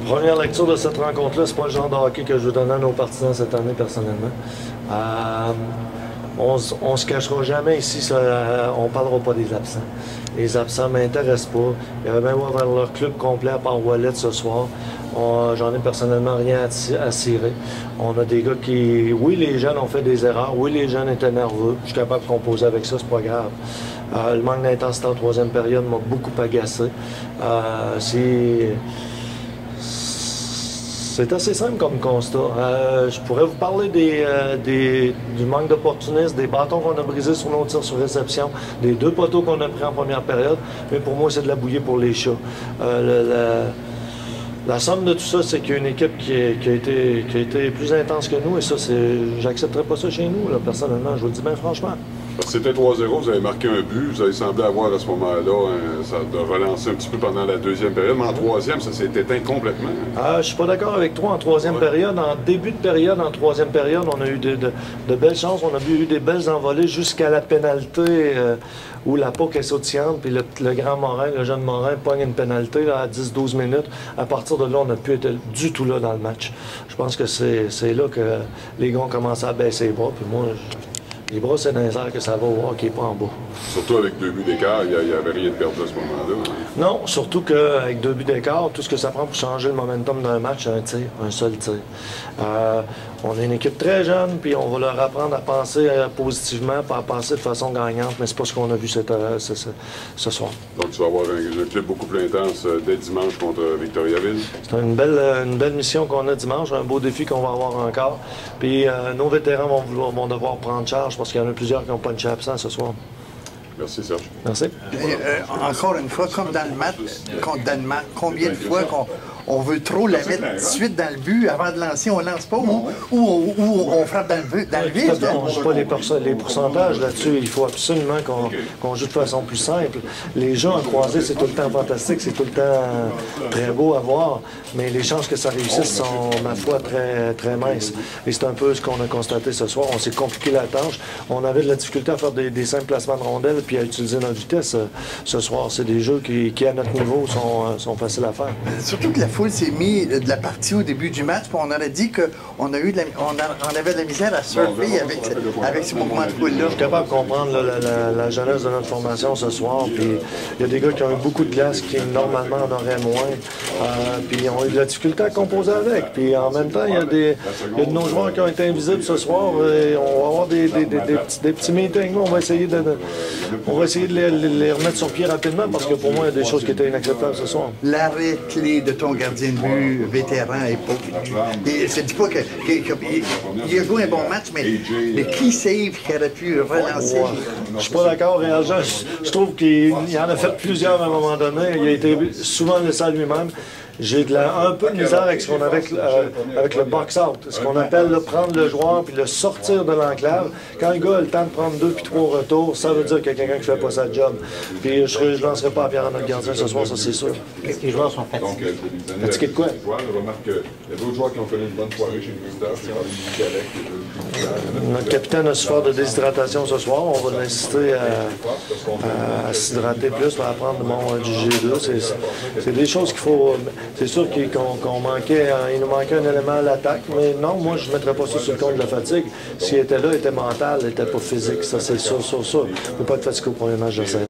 Première lecture de cette rencontre-là, c'est pas le genre de hockey que je veux donner à nos partisans cette année, personnellement. On se cachera jamais ici, on parlera pas des absents. Les absents m'intéressent pas. Il y avait même vers leur club complet à part Wallet ce soir. J'en ai personnellement rien à cirer. On a des gars qui... Oui, les jeunes ont fait des erreurs. Oui, les jeunes étaient nerveux. Je suis capable de composer avec ça, c'est pas grave. Le manque d'intensité en troisième période m'a beaucoup agacé. C'est assez simple comme constat. Je pourrais vous parler du manque d'opportunisme, des bâtons qu'on a brisés sur nos tirs sur réception, des 2 poteaux qu'on a pris en première période, mais pour moi, c'est de la bouillie pour les chats. La somme de tout ça, c'est qu'il y a une équipe qui a été plus intense que nous, et ça, j'accepterais pas ça chez nous, là, personnellement, je vous le dis bien franchement. C'était 3-0, vous avez marqué un but, vous avez semblé avoir à ce moment-là, ça a relancé un petit peu pendant la deuxième période, mais en troisième, ça s'est éteint complètement. Je suis pas d'accord avec toi en troisième période. En début de période, en troisième période, on a eu de belles chances, on a eu des belles envolées jusqu'à la pénalité où la puck est sautillante, puis le grand Morin, le jeune Morin, pogne une pénalité là, à 10-12 minutes. À partir de là, on n'a plus été du tout là dans le match. Je pense que c'est là que les gars ont commencé à baisser les bras, puis moi... Les bras, c'est dans les airs que ça va au hockey, pas en bas. Surtout avec 2 buts d'écart, il n'y avait rien de perdu à ce moment-là. Non, surtout qu'avec 2 buts d'écart, tout ce que ça prend pour changer le momentum d'un match, c'est un tir, un seul tir. On est une équipe très jeune, puis on va leur apprendre à penser positivement, pas à penser de façon gagnante, mais c'est pas ce qu'on a vu ce soir. Donc tu vas avoir un clip beaucoup plus intense dès dimanche contre Victoriaville. C'est une belle mission qu'on a dimanche, un beau défi qu'on va avoir encore. Puis nos vétérans vont devoir prendre charge parce qu'il y en a plusieurs qui n'ont pas de absent ce soir. Merci, Serge. Merci. Encore une fois, comme dans le match contre Danemark, combien de fois on veut trop la mettre tout de suite dans le but avant de lancer, on lance pas ou on frappe dans le vide? On ne joue pas les pourcentages là-dessus. Il faut absolument qu'on joue de façon plus simple. Les jeux en croisé, c'est tout le temps fantastique, c'est tout le temps très beau à voir, mais les chances que ça réussisse sont, ma foi, très, très minces. Et c'est un peu ce qu'on a constaté ce soir. On s'est compliqué la tâche. On avait de la difficulté à faire des simples placements de rondelles puis à utiliser notre vitesse ce soir. C'est des jeux qui, à notre niveau, sont faciles à faire. Surtout que la foule s'est mise de la partie au début du match, puis on aurait dit qu'on avait de la misère à surfer avec ce mouvement de foule-là. Je suis capable de comprendre la jeunesse de notre formation ce soir. Puis il y a des gars qui ont eu beaucoup de glace qui normalement en auraient moins. Puis ils ont eu de la difficulté à composer avec. Puis en même temps, il y a de nos joueurs qui ont été invisibles ce soir. Et on va avoir des petits meetings. On va essayer de les remettre sur pied rapidement parce que pour moi, il y a des choses qui étaient inacceptables ce soir. L'arrêt clé de ton gardien de but vétéran est pas... Je ne dis pas qu'il a joué un bon match, mais le key save qu'il aurait pu relancer... Je suis pas d'accord, réellement. Je trouve qu'il en a fait plusieurs à un moment donné. Il a été souvent laissé à lui-même. J'ai un peu de misère avec ce qu'on avait avec le box-out, ce qu'on appelle prendre le joueur puis le sortir de l'enclave. Quand le gars a le temps de prendre 2 puis 3 retours, ça veut dire qu'il y a quelqu'un qui fait pas sa job. Puis je ne lancerai pas à pierre à notre gardien ce soir, ça c'est sûr. Est-ce que les joueurs sont fatigués? Fatigués de quoi? Remarque qu'il y a d'autres joueurs qui ont fait une bonne soirée chez le visiteur. Notre capitaine a souffert de déshydratation ce soir. On va l'inciter à s'hydrater plus, à prendre du G2. C'est des choses qu'il faut... C'est sûr qu'on manquait, il nous manquait un élément à l'attaque, mais non, moi, je ne mettrais pas ça sur le compte de la fatigue. S'il était là, il était mental, il n'était pas physique, ça c'est sûr. Il ne faut pas être fatigué au premier match de saison.